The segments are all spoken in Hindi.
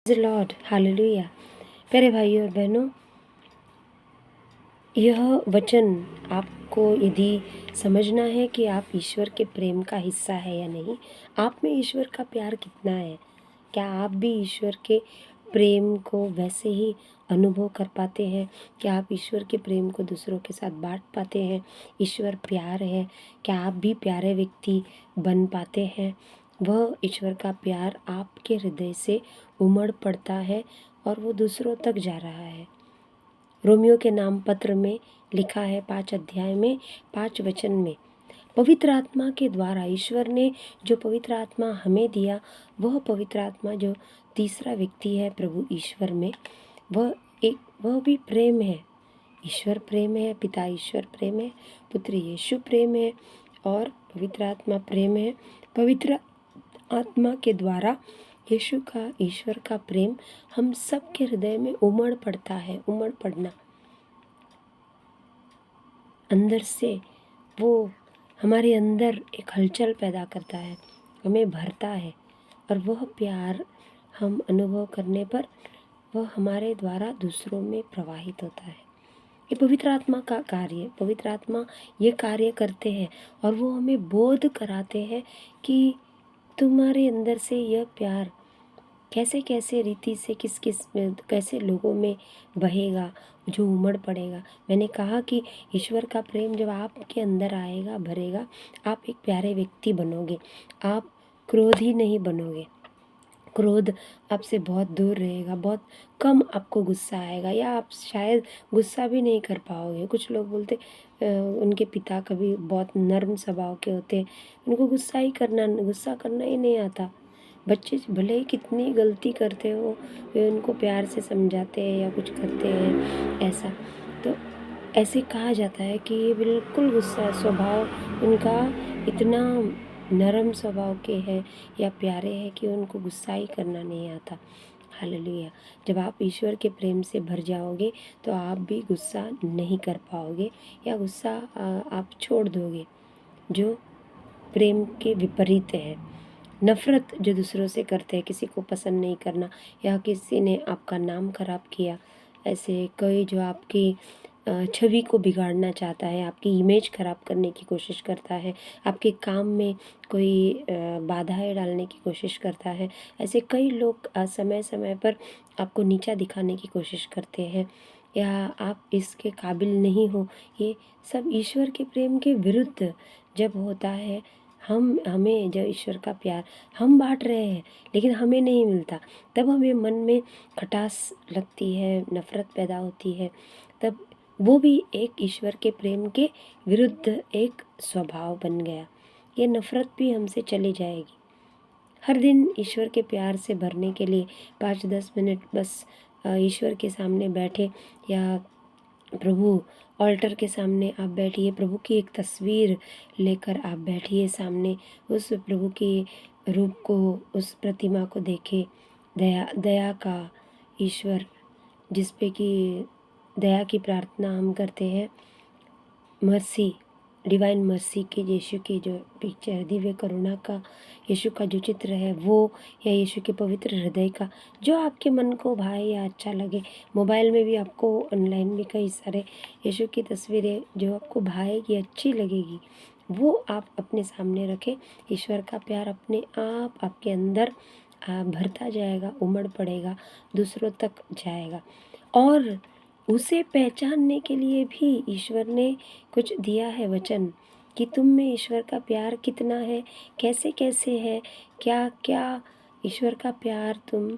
Lord hallelujah. प्यारे भाइयों और बहनों, यह वचन आपको यदि समझना है कि आप ईश्वर के प्रेम का हिस्सा है या नहीं, आप में ईश्वर का प्यार कितना है, क्या आप भी ईश्वर के प्रेम को वैसे ही अनुभव कर पाते हैं, क्या आप ईश्वर के प्रेम को दूसरों के साथ बांट पाते हैं। ईश्वर प्यार है, क्या आप भी प्यारे व्यक्ति बन पाते हैं। वह ईश्वर का प्यार आपके हृदय से उमड़ पड़ता है और वो दूसरों तक जा रहा है। रोमियो के नाम पत्र में लिखा है 5 अध्याय में 5 वचन में, पवित्र आत्मा के द्वारा ईश्वर ने जो पवित्र आत्मा हमें दिया, वह पवित्र आत्मा जो तीसरा व्यक्ति है प्रभु ईश्वर में, वह भी प्रेम है। ईश्वर प्रेम है, पिता ईश्वर प्रेम है, पुत्र यीशु प्रेम है और पवित्र आत्मा प्रेम है। पवित्र आत्मा के द्वारा यीशु का, ईश्वर का प्रेम हम सब के हृदय में उमड़ पड़ता है। उमड़ पड़ना अंदर से, वो हमारे अंदर एक हलचल पैदा करता है, हमें भरता है और वह प्यार हम अनुभव करने पर वह हमारे द्वारा दूसरों में प्रवाहित होता है। ये पवित्र आत्मा का कार्य, पवित्र आत्मा ये कार्य करते हैं और वो हमें बोध कराते हैं कि तुम्हारे अंदर से यह प्यार कैसे कैसे रीति से किस किस कैसे लोगों में बहेगा, जो उमड़ पड़ेगा। मैंने कहा कि ईश्वर का प्रेम जब आपके अंदर आएगा, भरेगा, आप एक प्यारे व्यक्ति बनोगे, आप क्रोधी नहीं बनोगे। क्रोध आपसे बहुत दूर रहेगा, बहुत कम आपको गुस्सा आएगा या आप शायद गुस्सा भी नहीं कर पाओगे। कुछ लोग बोलते उनके पिता कभी बहुत नर्म स्वभाव के होते, उनको गुस्सा करना ही नहीं आता। बच्चे भले ही कितनी गलती करते हो, वे उनको प्यार से समझाते हैं या कुछ करते हैं ऐसा, तो ऐसे कहा जाता है कि ये बिल्कुल गुस्सा स्वभाव उनका इतना नरम स्वभाव के हैं या प्यारे हैं कि उनको गुस्सा ही करना नहीं आता। हालेलुया। जब आप ईश्वर के प्रेम से भर जाओगे तो आप भी गुस्सा नहीं कर पाओगे या गुस्सा आप छोड़ दोगे, जो प्रेम के विपरीत है। नफ़रत जो दूसरों से करते हैं, किसी को पसंद नहीं करना या किसी ने आपका नाम खराब किया, ऐसे कोई जो आपकी छवि को बिगाड़ना चाहता है, आपकी इमेज खराब करने की कोशिश करता है, आपके काम में कोई बाधाएं डालने की कोशिश करता है, ऐसे कई लोग समय समय पर आपको नीचा दिखाने की कोशिश करते हैं या आप इसके काबिल नहीं हो। ये सब ईश्वर के प्रेम के विरुद्ध जब होता है, हमें जब ईश्वर का प्यार हम बांट रहे हैं लेकिन हमें नहीं मिलता, तब हमें मन में खटास लगती है, नफ़रत पैदा होती है। तब वो भी एक ईश्वर के प्रेम के विरुद्ध एक स्वभाव बन गया। ये नफ़रत भी हमसे चली जाएगी। हर दिन ईश्वर के प्यार से भरने के लिए 5-10 मिनट बस ईश्वर के सामने बैठे या प्रभु ऑल्टर के सामने आप बैठिए, प्रभु की एक तस्वीर लेकर आप बैठिए सामने, उस प्रभु के रूप को, उस प्रतिमा को देखे, दया का ईश्वर जिस पे कि दया की प्रार्थना हम करते हैं, मर्सी, डिवाइन मर्सी के यीशु की जो पिक्चर है, दिव्य करुणा का यीशु का जो चित्र है वो, या यीशु के पवित्र हृदय का, जो आपके मन को भाए या अच्छा लगे। मोबाइल में भी आपको ऑनलाइन भी कई सारे यीशु की तस्वीरें जो आपको भाएगी, अच्छी लगेगी, वो आप अपने सामने रखें। ईश्वर का प्यार अपने आप आपके अंदर भरता जाएगा, उमड़ पड़ेगा, दूसरों तक जाएगा। और उसे पहचानने के लिए भी ईश्वर ने कुछ दिया है वचन कि तुम में ईश्वर का प्यार कितना है, कैसे कैसे है, क्या क्या ईश्वर का प्यार तुम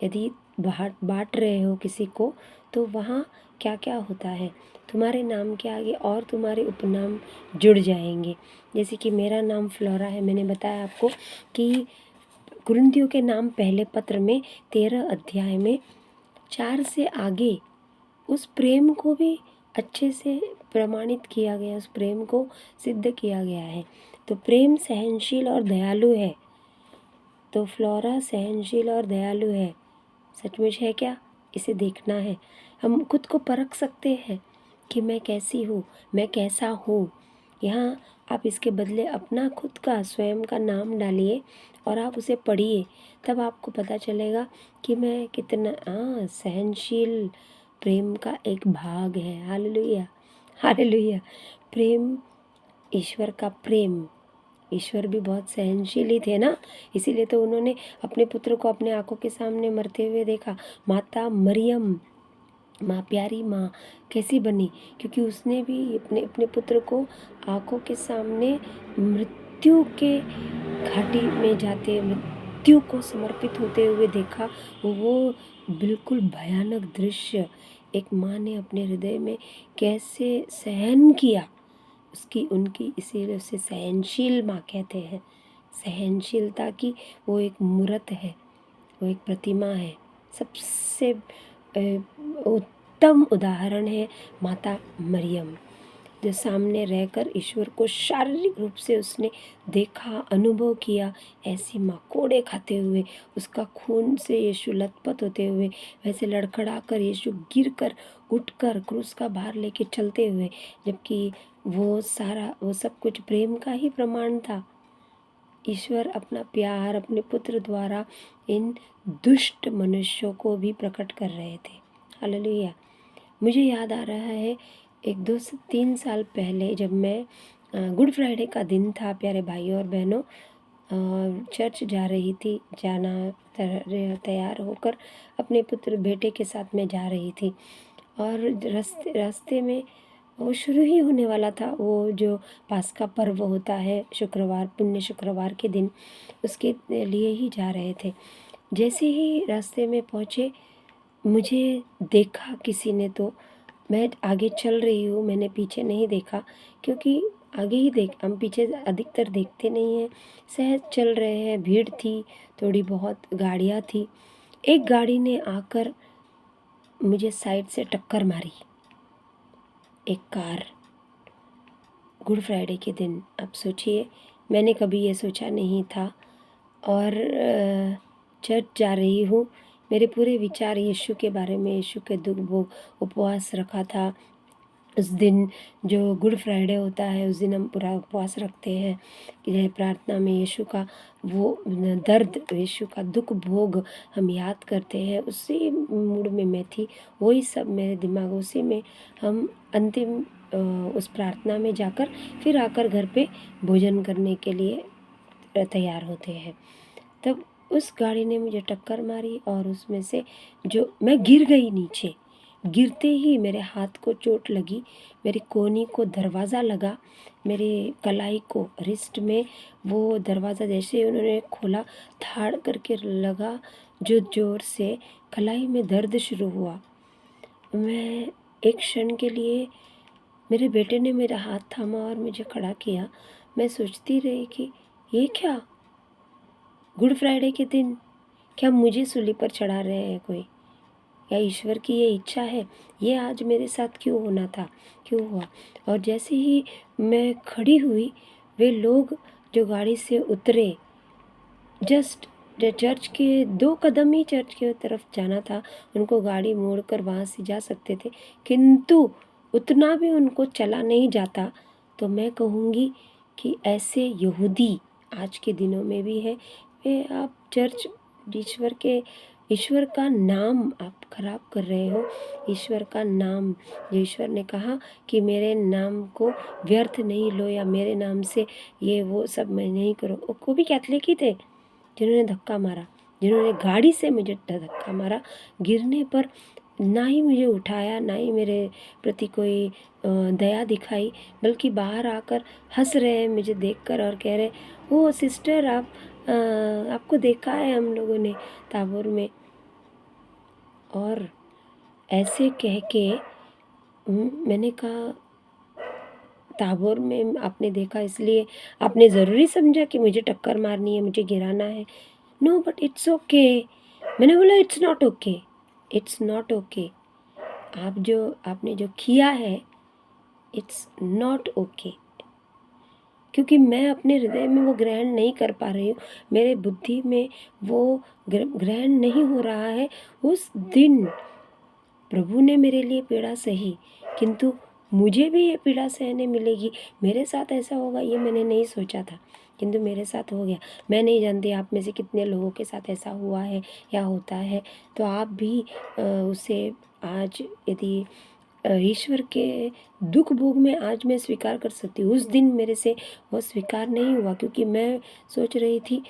यदि बांट रहे हो किसी को, तो वहाँ क्या क्या होता है। तुम्हारे नाम के आगे और तुम्हारे उपनाम जुड़ जाएंगे। जैसे कि मेरा नाम फ्लोरा है, मैंने बताया आपको कि कुरिन्थियों के नाम पहले पत्र में 13 अध्याय में 4 से आगे उस प्रेम को भी अच्छे से प्रमाणित किया गया, उस प्रेम को सिद्ध किया गया है। तो प्रेम सहनशील और दयालु है। तो फ्लोरा सहनशील और दयालु है, सचमुच है क्या? इसे देखना है। हम खुद को परख सकते हैं कि मैं कैसी हूँ, मैं कैसा हूँ। यहाँ आप इसके बदले अपना खुद का स्वयं का नाम डालिए और आप उसे पढ़िए, तब आपको पता चलेगा कि मैं कितना सहनशील प्रेम का एक भाग है। Hallelujah, hallelujah. प्रेम, ईश्वर का प्रेम। ईश्वर भी बहुत सहनशील ही थे ना, इसीलिए तो उन्होंने अपने पुत्र को अपने आंखों के सामने मरते हुए देखा। माता मरियम, माँ, प्यारी माँ कैसी बनी, क्योंकि उसने भी अपने अपने पुत्र को आंखों के सामने मृत्यु के घाटी में जाते, मृत्यु को समर्पित होते हुए देखा। वो बिल्कुल भयानक दृश्य एक माँ ने अपने हृदय में कैसे सहन किया, उसकी उनकी, इसीलिए उसे सहनशील माँ कहते हैं। सहनशीलता की वो एक मूर्त है, वो एक प्रतिमा है। सबसे उत्तम उदाहरण है माता मरियम, जो सामने रहकर ईश्वर को शारीरिक रूप से उसने देखा, अनुभव किया। ऐसी माँ कोड़े खाते हुए, उसका खून से यीशु लथपथ होते हुए, वैसे लड़खड़ाकर यीशु गिरकर उठकर क्रूस का भार लेके चलते हुए, जबकि वो सब कुछ प्रेम का ही प्रमाण था। ईश्वर अपना प्यार अपने पुत्र द्वारा इन दुष्ट मनुष्यों को भी प्रकट कर रहे थे। हालेलुया। मुझे याद आ रहा है, 1-2-3 साल पहले जब मैं गुड फ्राइडे का दिन था, प्यारे भाइयों और बहनों, चर्च जा रही थी, तैयार होकर अपने पुत्र बेटे के साथ मैं जा रही थी। और रास्ते में वो शुरू ही होने वाला था, वो जो पास्का पर्व होता है शुक्रवार, पुण्य शुक्रवार के दिन, उसके लिए ही जा रहे थे। जैसे ही रास्ते में पहुँचे, मुझे देखा किसी ने, तो मैं आगे चल रही हूँ, मैंने पीछे नहीं देखा, क्योंकि आगे ही हम पीछे अधिकतर देखते नहीं हैं, सहज चल रहे हैं। भीड़ थी, थोड़ी बहुत गाड़ियाँ थी। एक गाड़ी ने आकर मुझे साइड से टक्कर मारी, एक कार, गुड फ्राइडे के दिन। आप सोचिए, मैंने कभी ये सोचा नहीं था। और चर्च जा रही हूँ, मेरे पूरे विचार यीशु के बारे में, यीशु के दुख भोग, उपवास रखा था उस दिन। जो गुड फ्राइडे होता है उस दिन हम पूरा उपवास रखते हैं कि प्रार्थना में यीशु का वो दर्द, यीशु का दुख भोग हम याद करते हैं। उसी मूड में मैं थी, वही सब मेरे दिमाग, उसी में हम अंतिम उस प्रार्थना में जाकर फिर आकर घर पे भोजन करने के लिए तैयार होते हैं। तब उस गाड़ी ने मुझे टक्कर मारी और उसमें से जो मैं गिर गई नीचे। गिरते ही मेरे हाथ को चोट लगी, मेरी कोहनी को दरवाज़ा लगा, मेरे कलाई को, रिस्ट में वो दरवाज़ा जैसे उन्होंने खोला, धाड़ करके लगा जो ज़ोर से, कलाई में दर्द शुरू हुआ। मैं एक क्षण के लिए, मेरे बेटे ने मेरा हाथ थामा और मुझे खड़ा किया। मैं सोचती रही कि ये क्या, गुड फ्राइडे के दिन क्या मुझे सूली पर चढ़ा रहे हैं कोई, या ईश्वर की ये इच्छा है, ये आज मेरे साथ क्यों होना था, क्यों हुआ। और जैसे ही मैं खड़ी हुई, वे लोग जो गाड़ी से उतरे, जस्ट चर्च के 2 कदम ही चर्च की तरफ जाना था, उनको गाड़ी मोड़कर वहाँ से जा सकते थे, किंतु उतना भी उनको चला नहीं जाता। तो मैं कहूँगी कि ऐसे यहूदी आज के दिनों में भी है। वे आप चर्च, ईश्वर का नाम आप खराब कर रहे हो। ईश्वर का नाम, जो ईश्वर ने कहा कि मेरे नाम को व्यर्थ नहीं लो, या मेरे नाम से ये वो सब मैं नहीं करो। वो भी कैथलिक ही थे जिन्होंने धक्का मारा, जिन्होंने गाड़ी से मुझे धक्का मारा। गिरने पर ना ही मुझे उठाया, ना ही मेरे प्रति कोई दया दिखाई, बल्कि बाहर आकर हंस रहे हैं मुझे देखकर और कह रहे, ओ सिस्टर, आपको देखा है हम लोगों ने ताबोर में। और ऐसे कह के मैंने कहा, ताबोर में आपने देखा इसलिए आपने ज़रूरी समझा कि मुझे टक्कर मारनी है, मुझे गिराना है। No, but it's okay. मैंने बोला it's not okay, it's not okay. आपने जो किया है, इट्स नॉट ओके। क्योंकि मैं अपने हृदय में वो ग्रहण नहीं कर पा रही हूँ, मेरे बुद्धि में वो ग्रहण नहीं हो रहा है। उस दिन प्रभु ने मेरे लिए पीड़ा सही, किंतु मुझे भी ये पीड़ा सहने मिलेगी, मेरे साथ ऐसा होगा, ये मैंने नहीं सोचा था। किंतु मेरे साथ हो गया। मैं नहीं जानती आप में से कितने लोगों के साथ ऐसा हुआ है या होता है। तो आप भी उसे आज यदि ईश्वर के दुख भोग में आज मैं स्वीकार कर सकती हूँ। उस दिन मेरे से वो स्वीकार नहीं हुआ, क्योंकि मैं सोच रही थी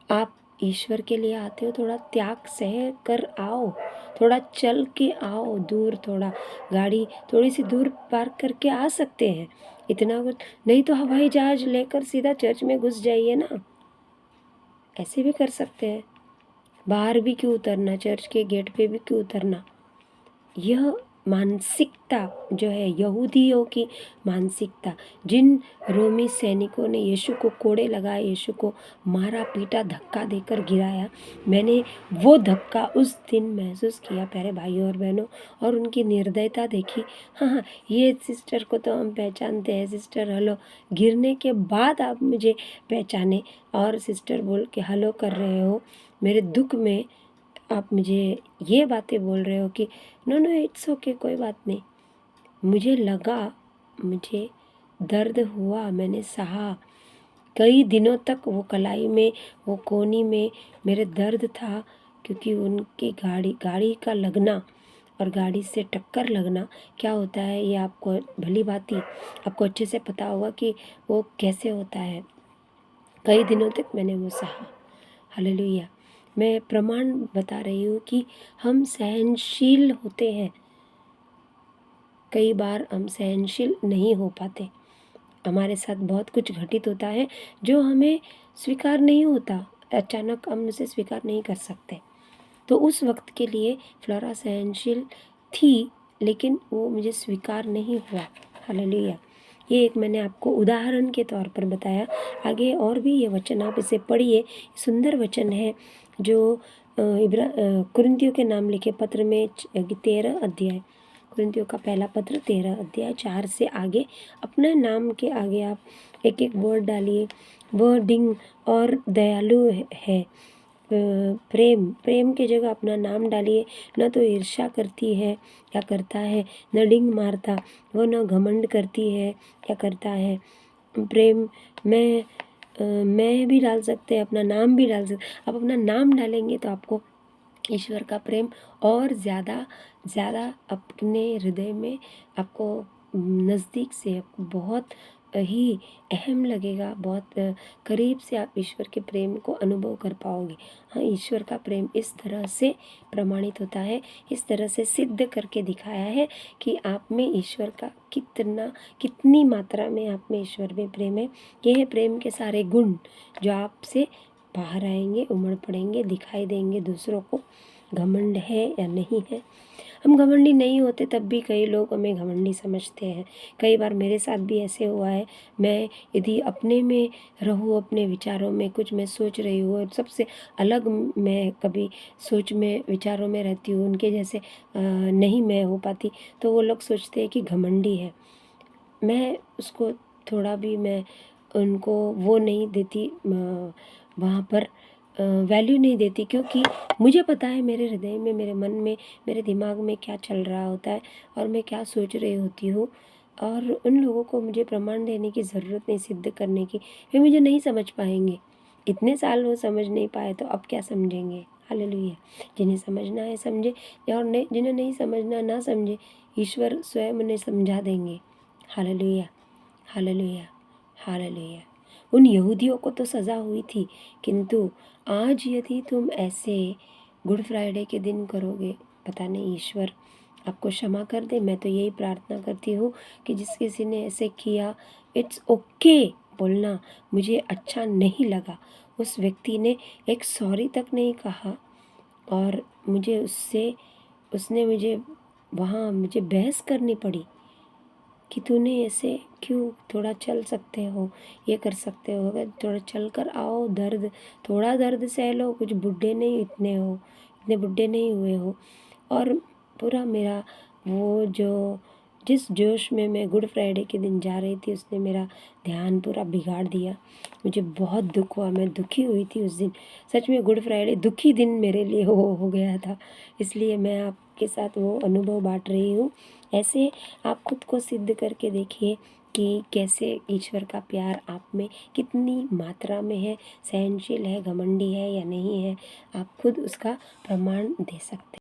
आप ईश्वर के लिए आते हो, थोड़ा त्याग सह कर आओ, थोड़ा चल के आओ दूर, थोड़ा गाड़ी थोड़ी सी दूर पार्क करके आ सकते हैं। इतना कुछ नहीं तो हवाई जहाज लेकर सीधा चर्च में घुस जाइए ना, ऐसे भी कर सकते हैं। बाहर भी क्यों उतरना, चर्च के गेट पे भी क्यों उतरना। यह मानसिकता जो है यहूदियों की मानसिकता, जिन रोमी सैनिकों ने यीशु को कोड़े लगाए, यीशु को मारा पीटा, धक्का देकर गिराया, मैंने वो धक्का उस दिन महसूस किया प्यारे भाइयों और बहनों, और उनकी निर्दयता देखी। हाँ हाँ, ये सिस्टर को तो हम पहचानते हैं, सिस्टर हेलो, गिरने के बाद आप मुझे पहचाने और सिस्टर बोल के हेलो कर रहे हो। मेरे दुख में आप मुझे ये बातें बोल रहे हो कि नो नो इट्स ओके, कोई बात नहीं। मुझे लगा, मुझे दर्द हुआ, मैंने सहा। कई दिनों तक वो कलाई में, वो कोहनी में मेरे दर्द था, क्योंकि उनकी गाड़ी का लगना और गाड़ी से टक्कर लगना क्या होता है, ये आपको भली भांति आपको अच्छे से पता होगा कि वो कैसे होता है। कई दिनों तक मैंने वो सहा। हालेलुया। मैं प्रमाण बता रही हूँ कि हम सहनशील होते हैं। कई बार हम सहनशील नहीं हो पाते, हमारे साथ बहुत कुछ घटित होता है जो हमें स्वीकार नहीं होता, अचानक हम उसे स्वीकार नहीं कर सकते। तो उस वक्त के लिए फ्लोरा सहनशील थी, लेकिन वो मुझे स्वीकार नहीं हुआ। हालेलुया। ये एक मैंने आपको उदाहरण के तौर पर बताया। आगे और भी ये वचन आप इसे पढ़िए, सुंदर वचन है जो कुरिन्थियों के नाम लिखे पत्र में 13 अध्याय, कुरिन्थियों का पहला पत्र 13 अध्याय 4 से आगे, अपने नाम के आगे आप एक एक वर्ड डालिए। वर्डिंग और दयालु है, प्रेम की जगह अपना नाम डालिए। न तो ईर्ष्या करती है या करता है, न डिंग मारता, वो न घमंड करती है या करता है। प्रेम मैं भी डाल सकते हैं, अपना नाम भी डाल सकते। आप अपना नाम डालेंगे तो आपको ईश्वर का प्रेम और ज़्यादा अपने हृदय में आपको नज़दीक से आपको बहुत ही अहम लगेगा, बहुत करीब से आप ईश्वर के प्रेम को अनुभव कर पाओगे। हाँ, ईश्वर का प्रेम इस तरह से प्रमाणित होता है, इस तरह से सिद्ध करके दिखाया है कि आप में ईश्वर का कितनी मात्रा में आप में ईश्वर में प्रेम है। ये है प्रेम के सारे गुण जो आपसे बाहर आएंगे, उमड़ पड़ेंगे, दिखाई देंगे दूसरों को। घमंड है या नहीं है, हम घमंडी नहीं होते तब भी कई लोग हमें घमंडी समझते हैं। कई बार मेरे साथ भी ऐसे हुआ है। मैं यदि अपने में रहूँ, अपने विचारों में कुछ मैं सोच रही हूँ और सबसे अलग मैं कभी सोच में विचारों में रहती हूँ, उनके जैसे नहीं मैं हो पाती, तो वो लोग सोचते हैं कि घमंडी है। मैं उसको थोड़ा भी मैं उनको वो नहीं देती, वहाँ पर वैल्यू नहीं देती, क्योंकि मुझे पता है मेरे हृदय में, मेरे मन में, मेरे दिमाग में क्या चल रहा होता है और मैं क्या सोच रही होती हूँ। और उन लोगों को मुझे प्रमाण देने की ज़रूरत नहीं, सिद्ध करने की। वे मुझे नहीं समझ पाएंगे। इतने साल वो समझ नहीं पाए तो अब क्या समझेंगे। हालेलुया। जिन्हें समझना है समझे, और जिन्हें नहीं समझना ना समझे, ईश्वर स्वयं उन्हें समझा देंगे। Hallelujah, hallelujah, hallelujah. उन यहूदियों को तो सज़ा हुई थी, किंतु आज यदि तुम ऐसे गुड फ्राइडे के दिन करोगे, पता नहीं ईश्वर आपको क्षमा कर दे। मैं तो यही प्रार्थना करती हूँ कि जिस किसी ने ऐसे किया, इट्स ओके बोलना मुझे अच्छा नहीं लगा। उस व्यक्ति ने एक सॉरी तक नहीं कहा और उसने मुझे वहाँ मुझे बहस करनी पड़ी कि तूने ऐसे क्यों, थोड़ा चल सकते हो, ये कर सकते हो, अगर थोड़ा चल कर आओ, थोड़ा दर्द सह लो, कुछ बुढ़े नहीं इतने बुढ़े नहीं हुए हो। और पूरा मेरा वो जिस जोश में मैं गुड फ्राइडे के दिन जा रही थी, उसने मेरा ध्यान पूरा बिगाड़ दिया। मुझे बहुत दुख हुआ, मैं दुखी हुई थी उस दिन। सच में गुड फ्राइडे दुखी दिन मेरे लिए हो गया था, इसलिए मैं आपके साथ वो अनुभव बांट रही हूँ। ऐसे आप खुद को सिद्ध करके देखिए कि कैसे ईश्वर का प्यार आप में कितनी मात्रा में है, सहनशील है, घमंडी है या नहीं है, आप खुद उसका प्रमाण दे सकते हैं।